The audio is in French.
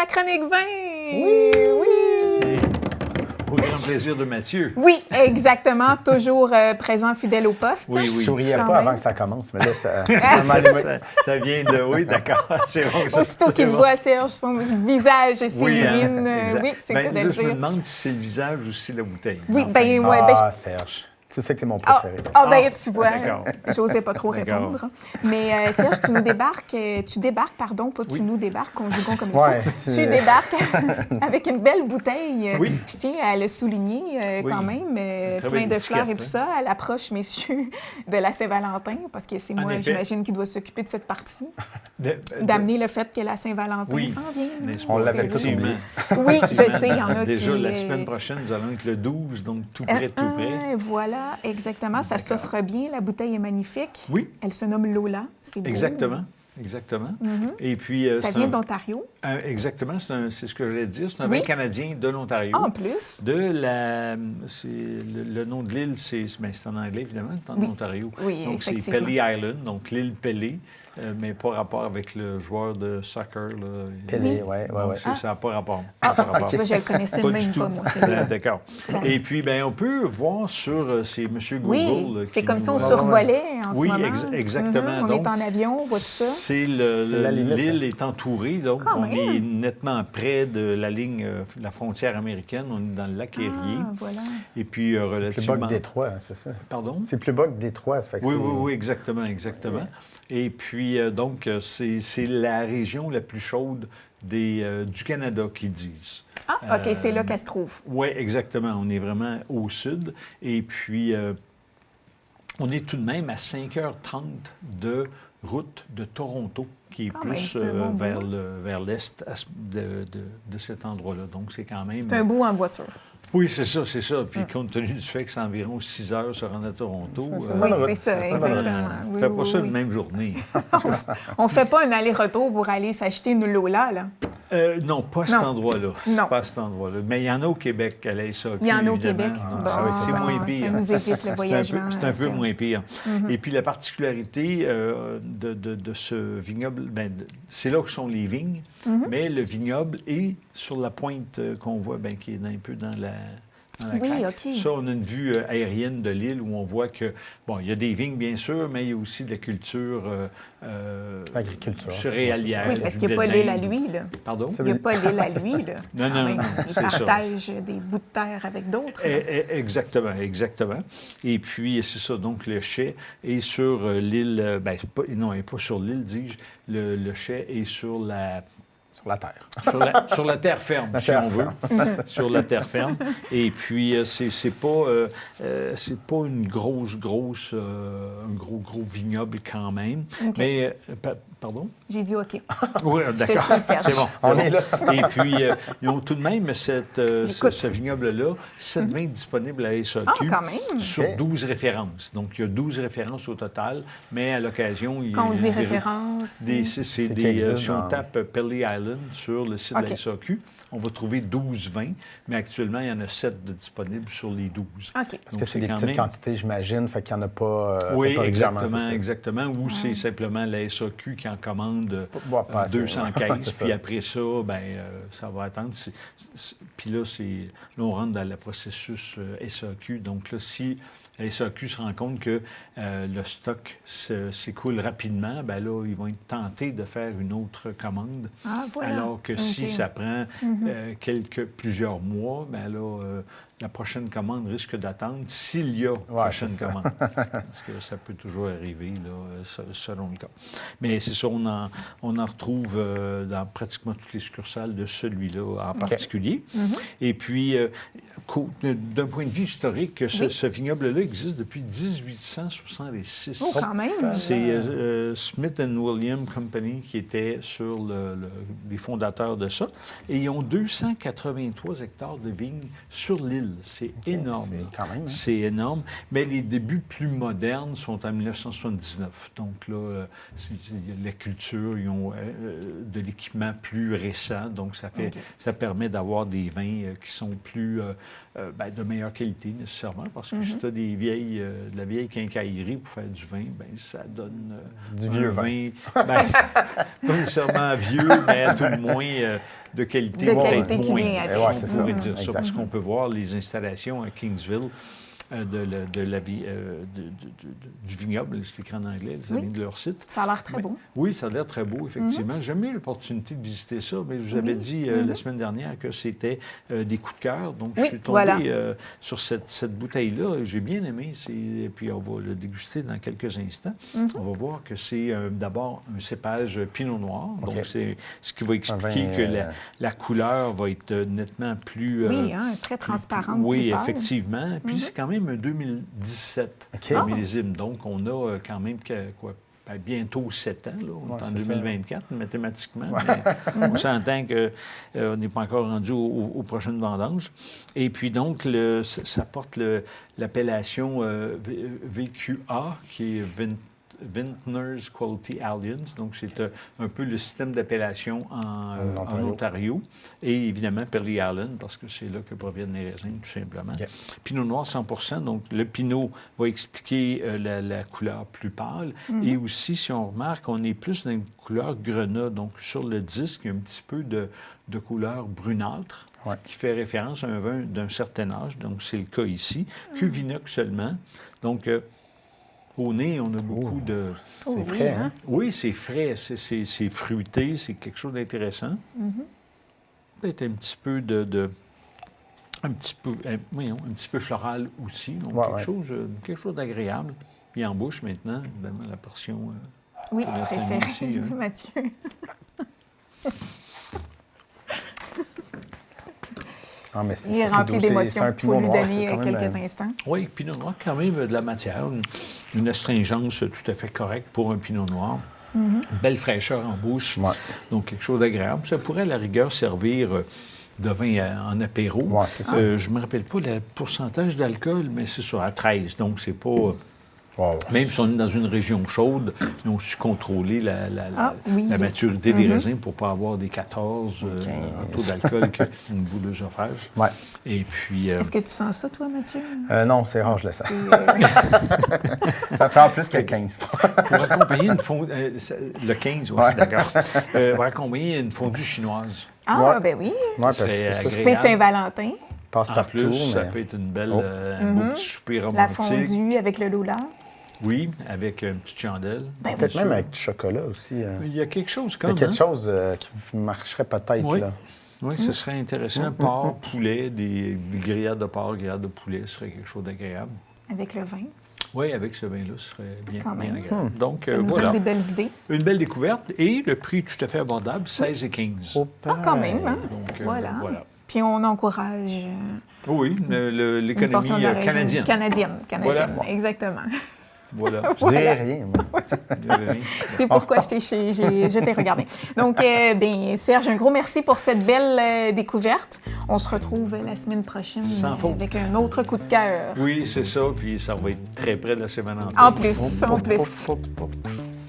la chronique vin! Oui! Au grand plaisir de Mathieu. Oui, exactement. Toujours présent, fidèle au poste. Oui, Je oui. souriais Quand pas même. avant que ça commence, mais là, ça... Ça vient de... Oui, d'accord. C'est bon. ça, Aussitôt c'est qu'il bon. voit Serge, son visage s'illumine. exact. Oui, c'est Ben, le cas de là, le je me dire. demande si c'est le visage ou si c'est la bouteille. Oui, Enfin, ben, ouais, ben, Ah, Serge, tu sais que t'es mon Ah, préféré. ben, tu vois, d'accord. j'osais pas trop D'accord. répondre. Mais Serge, tu débarques, pardon, pas Oui. tu nous débarques, conjuguons comme Ouais, il faut. c'est- Tu débarques avec une belle bouteille. Oui. Je tiens à le souligner Oui. quand même. Très Plein belle de fleurs et étiquette, tout hein. ça à l'approche, messieurs, de la Saint-Valentin, parce que c'est En moi, effet. j'imagine, qui doit s'occuper de cette partie, De- d'amener le fait que la Saint-Valentin Oui. s'en vient. N'est-ce On pas? l'avait tous Effectivement. oublié. Oui, je sais, il y en a Déjà, qui... la semaine prochaine, nous allons être le 12, donc tout près, tout près. Voilà, exactement. Ça D'accord. s'offre bien. La bouteille est magnifique. Oui. Elle se nomme Lola. C'est beau. Exactement. Exactement. Et puis, Ça c'est vient un- d'Ontario. Exactement, c'est ce que je voulais dire. C'est un Oui. vin canadien de l'Ontario. En plus. De la. Le nom de l'île, c'est en anglais, évidemment, c'est en Oui. Ontario. Oui, donc, c'est effectivement. Pelly Island, donc l'île Pelly, mais pas rapport avec le joueur de soccer. Là. Pelé, oui. Donc, ça n'a pas rapport. Ah, Ça n'a pas rapport. tu vois, je le connaissais Pas même du tout. pas, moi. Ah, d'accord. Et puis, ben, on peut voir sur c'est M. Google. Oui, c'est qui comme nous, si on euh, survolait en oui, ce moment. exactement. On Donc, est en avion, on voit tout ça. c'est la limite, l'île est entourée, donc Quand on même. est nettement près de la ligne, la frontière américaine. On est dans le lac Erie. Ah, voilà. Et puis C'est plus bas relativement. que Détroit, hein, c'est ça? Pardon? C'est plus bas que Détroit, ça fait que Oui, c'est- oui, oui, exactement, exactement. Et puis, donc, c'est la région la plus chaude du Canada, qu'ils disent. Ah, OK, c'est là qu'elle se trouve. Oui, exactement. On est vraiment au sud. Et puis, on est tout de même à 5h30 de route de Toronto, qui est Quand même, plus c'est un bon bout. vers l'est de cet endroit-là. Donc, c'est quand même... C'est un bout en voiture. Oui, c'est ça, c'est ça. Puis, compte tenu du fait que c'est environ 6 heures se rendre à Toronto... Ça, c'est Oui, bonne route. c'est ça, C'est bonne route. exactement. on Oui, fait oui, pas ça oui. une même journée. On fait pas un aller-retour pour aller s'acheter une Lola, là. Non, pas à cet Non. endroit-là. Non. Pas à cet endroit-là. Mais il y en a au Québec à la SAQ, Il y en a au évidemment. Québec. Donc, Bon, c'est moins ça pire. nous évite le C'est voyagement. c'est un peu Serge. moins pire. Et puis, la particularité de ce vignoble, c'est là que sont les vignes, mais le vignoble est sur la pointe qu'on voit, qui est un peu dans la Oui, craque. OK. Ça, on a une vue aérienne de l'île où on voit que, il y a des vignes, bien sûr, mais il y a aussi de la culture Agriculture. céréalière. Oui, parce du qu'il n'y a pas blé de l'île à l'Inde. lui, là. Pardon? Il n'y a pas l'île à lui, là. Non, Quand non, même. non, Il c'est ça. partage des bouts de terre avec d'autres. là. Exactement, exactement. Et puis, c'est ça, donc le chai est sur l'île, non, il n'est pas sur l'île, dis-je, le chai est sur la... Sur la terre. Sur la terre ferme, La si terre on veut. Sur la terre ferme. Et puis, c'est pas une grosse, un gros vignoble quand même. OK. Mais, pardon? J'ai dit OK. Oui, te d'accord. suis, Serge. C'est bon. On c'est est bon. là. Et puis, ils ont tout de même J'écoute. ce vignoble-là, 7 vins disponibles à SAQ Ah, quand même. sur OK. 12 références. Donc, il y a 12 références au total, mais à l'occasion, il y a Quand on dit des- référence. c'est C'est qui des, existe si on dans- tape Pelly Island sur le site de OK. la SAQ, on va trouver 12 vins, mais actuellement, il y en a 7 de disponibles sur les 12. OK. Parce Donc, que c'est des quand petites même- quantités, j'imagine, fait qu'il n'y en a pas, Oui, pas régulièrement, c'est ça. exactement. Ou c'est simplement la SAQ qui en commande Pas assez, 200 ouais. caisses, C'est ça. puis après ça, ça va attendre. Puis là, là, on rentre dans le processus SAQ. Donc là, si la SAQ se rend compte que le stock s'écoule rapidement, là, ils vont être tentés de faire une autre commande. Ah, voilà. Alors que si OK. ça prend plusieurs mois, là, la prochaine commande risque d'attendre s'il y a prochaine c'est ça. commande. Parce que ça peut toujours arriver, là, selon le cas. Mais c'est ça, on en retrouve dans pratiquement toutes les succursales de celui-là en particulier. Et puis, d'un point de vue historique, ce vignoble-là existe depuis 1866. Oh, quand même. C'est Smith William Company qui était sur les fondateurs de ça. Et ils ont 283 hectares de vignes sur l'île. C'est énorme. c'est là. quand même, hein. C'est énorme. Mais les débuts plus modernes sont en 1979. Donc là, il y a de la culture, ils ont de l'équipement plus récent. Donc ça permet d'avoir des vins qui sont plus... de meilleure qualité, nécessairement, parce que si tu as de la vieille quincaillerie pour faire du vin, ça donne Du un vieux vin. Pas nécessairement vieux, mais à tout le moins de qualité, De peut-être qualité qui moins. vient avec. Ouais, c'est On pourrait ça. dire ça, Exact. parce qu'on peut voir les installations à Kingsville du vignoble, c'est écrit en anglais, les amis de leur site. Ça a l'air très Mais- beau. Oui, ça a l'air très beau, effectivement. J'ai jamais eu l'opportunité de visiter ça, mais je vous avais dit la semaine dernière que c'était des coups de cœur. Donc, Oui, je suis tombé voilà. sur cette bouteille-là. J'ai bien aimé. Et puis, on va le déguster dans quelques instants. On va voir que c'est d'abord un cépage pinot noir. OK. Donc, c'est ce qui va expliquer vin, que la couleur va être nettement plus... Oui, hein, très transparente. Oui, plus pâle. effectivement. Puis c'est quand même un 2017 OK. le millésime. Donc, on a quand même bientôt 7 ans. Là. On est en c'est ça. 2024, mathématiquement. Mais on s'entend qu'on n'est pas encore rendu aux prochaines vendanges. Et puis, donc, ça porte l'appellation VQA, qui est Vintners Quality Alliance. Donc, c'est un peu le système d'appellation en Ontario. Et évidemment, Perry Allen, parce que c'est là que proviennent les raisins, tout simplement. OK. Pinot noir 100 donc le pinot va expliquer la couleur plus pâle. Et aussi, si on remarque, on est plus dans une couleur grenat. Donc, sur le disque, il y a un petit peu de couleur brunâtre. Ouais. Qui fait référence à un vin d'un certain âge. Donc, c'est le cas ici. Cuvinox seulement. Donc, au nez, on a beaucoup de... Oh, C'est oui, frais, hein? hein? Oui, c'est frais, c'est fruité, c'est quelque chose d'intéressant. Peut-être un petit peu un petit peu floral aussi. Donc, Ouais, quelque chose d'agréable. Puis en bouche, maintenant, évidemment, la portion... Oui, pour notre c'est ami fait, aussi, hein. Mathieu. Ah, mais c'est Il est ça, rempli c'est d'émotions. un Il pinot faut lui noir, donner c'est quand quelques même, instants. Oui, Pinot noir, quand même de la matière, une astringence tout à fait correcte pour un Pinot noir. Une belle fraîcheur en bouche, Ouais. donc quelque chose d'agréable. Ça pourrait, à la rigueur, servir de vin en apéro. Ouais, c'est ça. Je ne me rappelle pas le pourcentage d'alcool, mais c'est ça, à 13. Donc, c'est pas... Wow. Même si on est dans une région chaude, ils ont su contrôler Oui. la maturité des raisins pour ne pas avoir des 14 en taux d'alcool qu'une bouleuse offrage. Ouais. Et puis... Est-ce que tu sens ça, toi, Mathieu? Non, c'est rare, je le sens. C'est, Ça fait en plus que 15. Pour accompagner une fondue... le 15, oui, Ouais. d'accord. Pour accompagner une fondue chinoise. Ah, Ouais. ben oui. Ouais, parce que serait c'est ça, Souper agréable. Saint-Valentin, passe En partout. plus, ça mais... peut être une belle, Oh. un beau petit souper la romantique. fondue avec le loulard. Oui, avec une petite chandelle. Ben, Peut-être Bien même sûr. avec du chocolat aussi. Il y a quelque chose Il y comme a quelque hein? chose qui marcherait peut-être, Oui. là. Oui, ce serait intéressant. Porc, poulet, des grillades de porc, grillades de poulet, ce serait quelque chose d'agréable. Avec le vin. Oui, avec ce vin-là, ce serait bien, Quand bien même. agréable. Donc, Ça nous voilà. donne des belles idées. Une belle découverte et le prix tout à fait abordable, 16 et 15. Oh, Ah, quand même, hein? Donc, Voilà. voilà. Puis on encourage Oui, une portion de la l'économie région. canadienne. Canadienne, Voilà. exactement. Voilà. Je dirais rien, moi. C'est pourquoi je t'ai regardé. Donc, bien, Serge, un gros merci pour cette belle découverte. On se retrouve la semaine prochaine Sans faute. avec un autre coup de cœur. Oui, c'est ça. Puis ça va être très près de la Saint-Valentin. En plus, en plus. Hop, hop, hop.